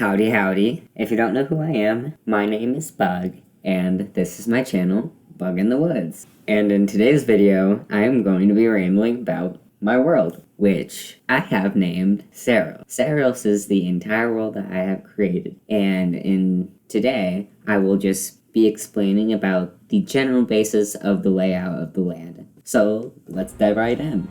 Howdy howdy. If you don't know who I am, my name is Bug, and this is my channel, Bug in the Woods. And in today's video, I am going to be rambling about my world, which I have named Cerios. Cerios is the entire world that I have created, and today, I will just be explaining about the general basis of the layout of the land. So, let's dive right in.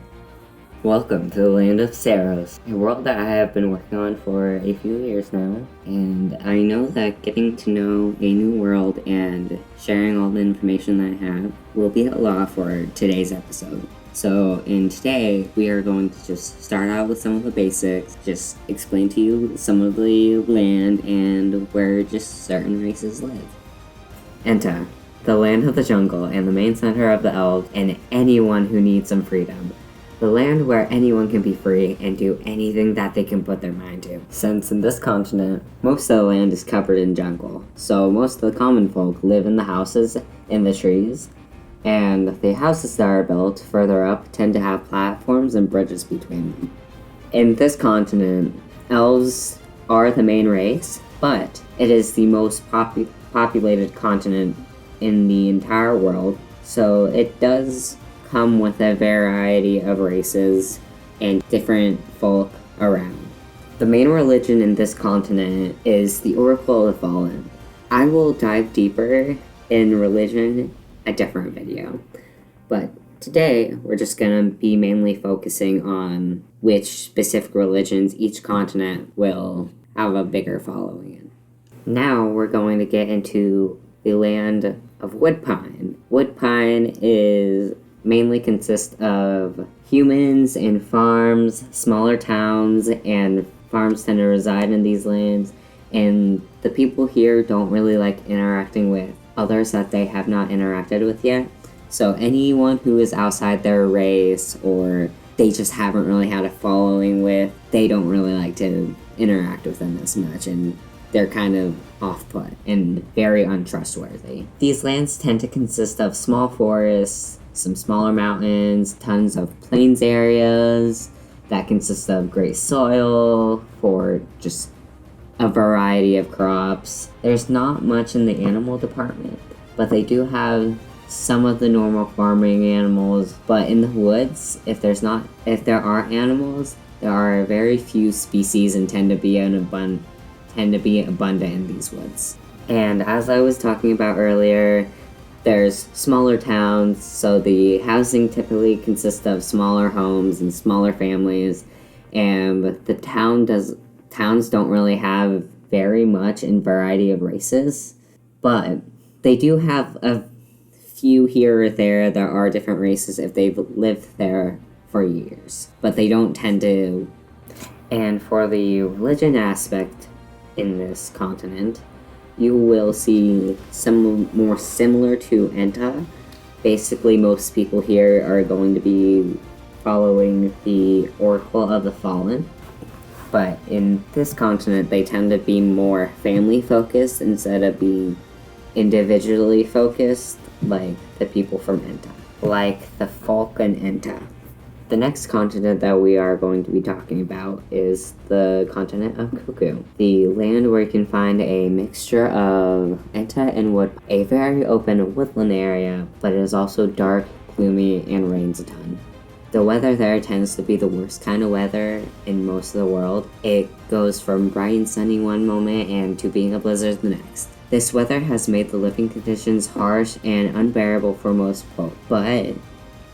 Welcome to the land of Cerios, a world that I have been working on for a few years now, and I know that getting to know a new world and sharing all the information that I have will be a lot for today's episode. So today we are going to just start out with some of the basics, just explain to you some of the land and where just certain races live. Enta, the land of the jungle and the main center of the elves and anyone who needs some freedom. The land where anyone can be free and do anything that they can put their mind to. Since in this continent, most of the land is covered in jungle, so most of the common folk live in the houses in the trees, and the houses that are built further up tend to have platforms and bridges between them. In this continent, elves are the main race, but it is the most populated continent in the entire world, so it does come with a variety of races and different folk around. The main religion in this continent is the Oracle of the Fallen. I will dive deeper in religion a different video, but today we're just gonna be mainly focusing on which specific religions each continent will have a bigger following in. Now we're going to get into the land of Woodpine. Woodpine mainly consists of humans and farms, smaller towns, and farms tend to reside in these lands, and the people here don't really like interacting with others that they have not interacted with yet. So anyone who is outside their race or they just haven't really had a following with, they don't really like to interact with them as much, and they're kind of off-put and very untrustworthy. These lands tend to consist of small forests, some smaller mountains, tons of plains areas that consist of great soil for just a variety of crops. There's not much in the animal department, but they do have some of the normal farming animals. But in the woods, if there are animals, there are very few species and tend to be abundant in these woods. And as I was talking about earlier, there's smaller towns, so the housing typically consists of smaller homes and smaller families, and the towns don't really have very much in variety of races, but they do have a few here or there that are different races if they've lived there for years, but they don't tend to. And for the religion aspect in this continent, you will see some more similar to Enta. Basically, most people here are going to be following the Oracle of the Fallen. But in this continent, they tend to be more family-focused instead of being individually focused like the people from Enta. Like the folk in Enta. The next continent that we are going to be talking about is the continent of Cuckoo, the land where you can find a mixture of Enta and wood, a very open woodland area, but it is also dark, gloomy, and rains a ton. The weather there tends to be the worst kind of weather in most of the world. It goes from bright and sunny one moment and to being a blizzard the next. This weather has made the living conditions harsh and unbearable for most folk, but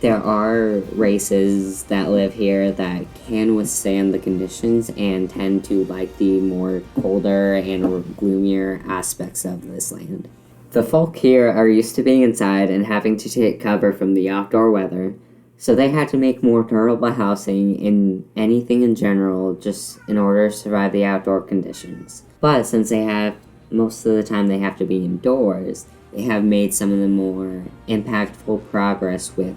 there are races that live here that can withstand the conditions and tend to like the more colder and gloomier aspects of this land. The folk here are used to being inside and having to take cover from the outdoor weather, so they had to make more durable housing in anything in general just in order to survive the outdoor conditions. But since most of the time they have to be indoors, they have made some of the more impactful progress with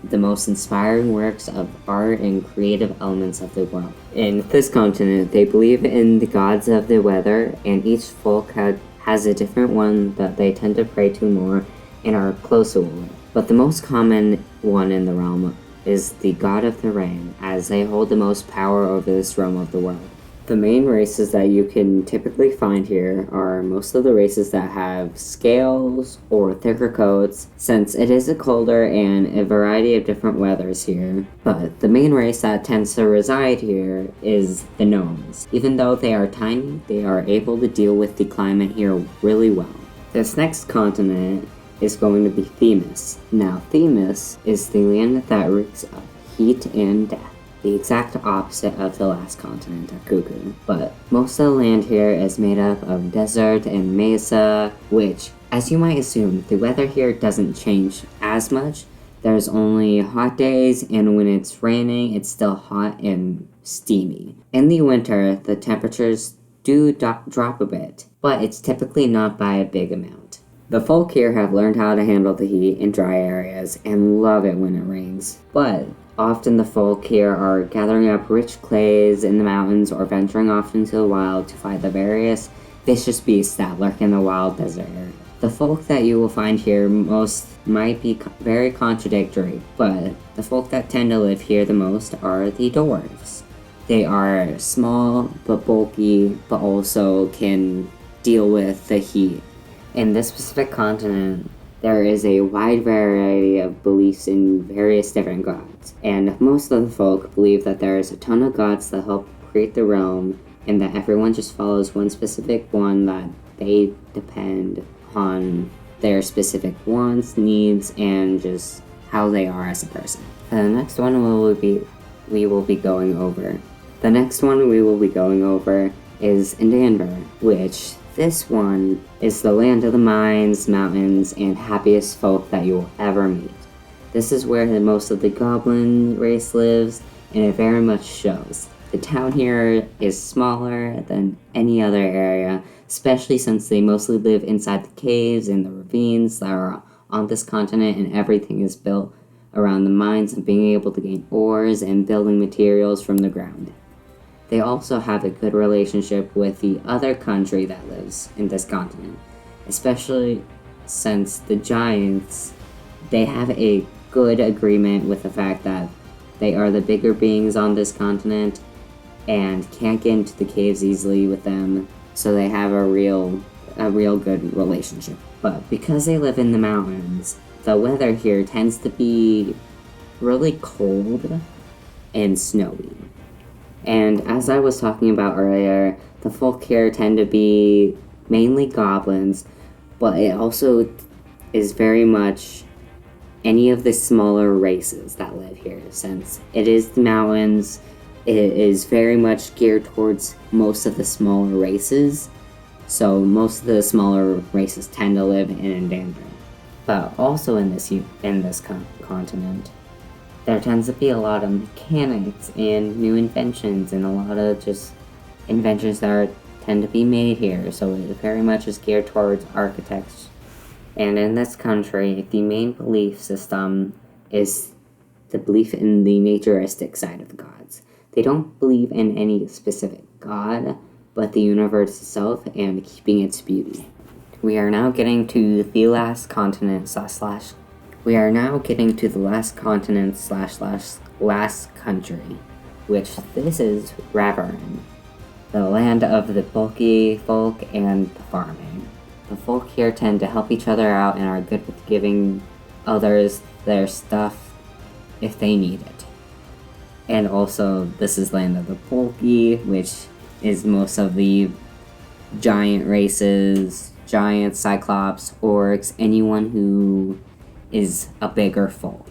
the most inspiring works of art and creative elements of the world. In this continent, they believe in the gods of the weather, and each folk has a different one that they tend to pray to more and are closer with. But the most common one in the realm is the god of the rain, as they hold the most power over this realm of the world. The main races that you can typically find here are most of the races that have scales or thicker coats, since it is a colder and a variety of different weathers here. But the main race that tends to reside here is the gnomes. Even though they are tiny, they are able to deal with the climate here really well. This next continent is going to be Themis. Now, Themis is the land that reeks of heat and death. The exact opposite of the last continent of Cuckoo. But most of the land here is made up of desert and mesa, which, as you might assume, the weather here doesn't change as much. There's only hot days, and when it's raining, it's still hot and steamy. In the winter, the temperatures do drop a bit, but it's typically not by a big amount. The folk here have learned how to handle the heat in dry areas and love it when it rains, but often the folk here are gathering up rich clays in the mountains or venturing off into the wild to fight the various vicious beasts that lurk in the wild desert area. The folk that you will find here most might be very contradictory, but the folk that tend to live here the most are the dwarves. They are small but bulky, but also can deal with the heat. In this specific continent, there is a wide variety of beliefs in various different gods, and most of the folk believe that there is a ton of gods that help create the realm, and that everyone just follows one specific one that they depend on their specific wants, needs, and just how they are as a person. The next one we will be going over. The next one we will be going over is Indanver, which this one is the land of the mines, mountains, and happiest folk that you will ever meet. This is where most of the goblin race lives, and it very much shows. The town here is smaller than any other area, especially since they mostly live inside the caves and the ravines that are on this continent, and everything is built around the mines and being able to gain ores and building materials from the ground. They also have a good relationship with the other country that lives in this continent, especially since the giants, they have a good agreement with the fact that they are the bigger beings on this continent and can't get into the caves easily with them, so they have a real good relationship. But because they live in the mountains, the weather here tends to be really cold and snowy. And as I was talking about earlier, the folk here tend to be mainly goblins, but it also is very much any of the smaller races that live here, since it is the mountains. It is very much geared towards most of the smaller races, so most of the smaller races tend to live in Indanver. But also in this continent, there tends to be a lot of mechanics and new inventions, and a lot of just inventions that tend to be made here, so it very much is geared towards architects. And in this country, the main belief system is the belief in the naturistic side of the gods. They don't believe in any specific god, but the universe itself and keeping its beauty. We are now getting to the last continent We are now getting to the last continent / last country, which this is Raverin, the land of the bulky folk and the farming. The folk here tend to help each other out and are good with giving others their stuff if they need it. And also, this is land of the bulky, which is most of the giant races, giants, cyclops, orcs, anyone who is a bigger folk.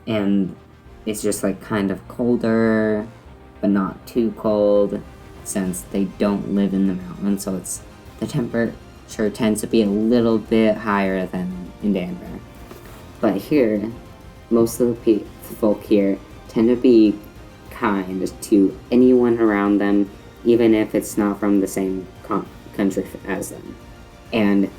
and it's just like kind of colder, but not too cold, since they don't live in the mountains, so the temperature tends to be a little bit higher than in Denver. But here, most of the folk here tend to be kind to anyone around them, even if it's not from the same country as them. And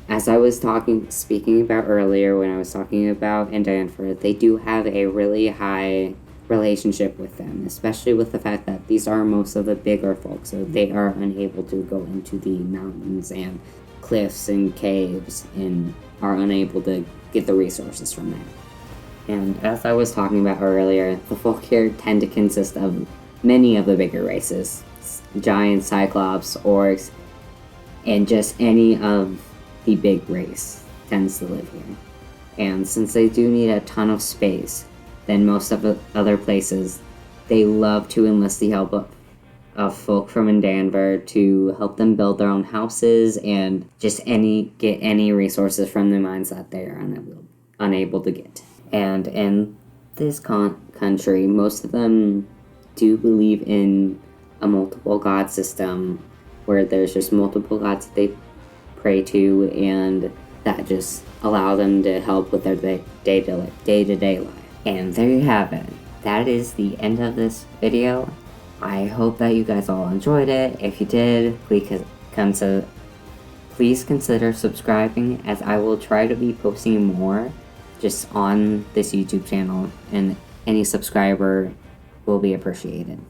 as I was speaking about earlier, when I was talking about in Denver, they do have a really high relationship with them, especially with the fact that these are most of the bigger folks, so they are unable to go into the mountains and cliffs and caves and are unable to get the resources from there. And as I was talking about earlier, the folk here tend to consist of many of the bigger races, giants, cyclops, orcs, and just any of the big race tends to live here. And since they do need a ton of space, then most of the other places, they love to enlist the help of folk from Denver to help them build their own houses and just get any resources from the mines that they are unable to get. And in this country, most of them do believe in a multiple god system where there's just multiple gods that they pray to, and that just allow them to help with their day-to-day life. And there you have it. That is the end of this video. I hope that you guys all enjoyed it. If you did, please consider subscribing, as I will try to be posting more just on this YouTube channel, and any subscriber will be appreciated.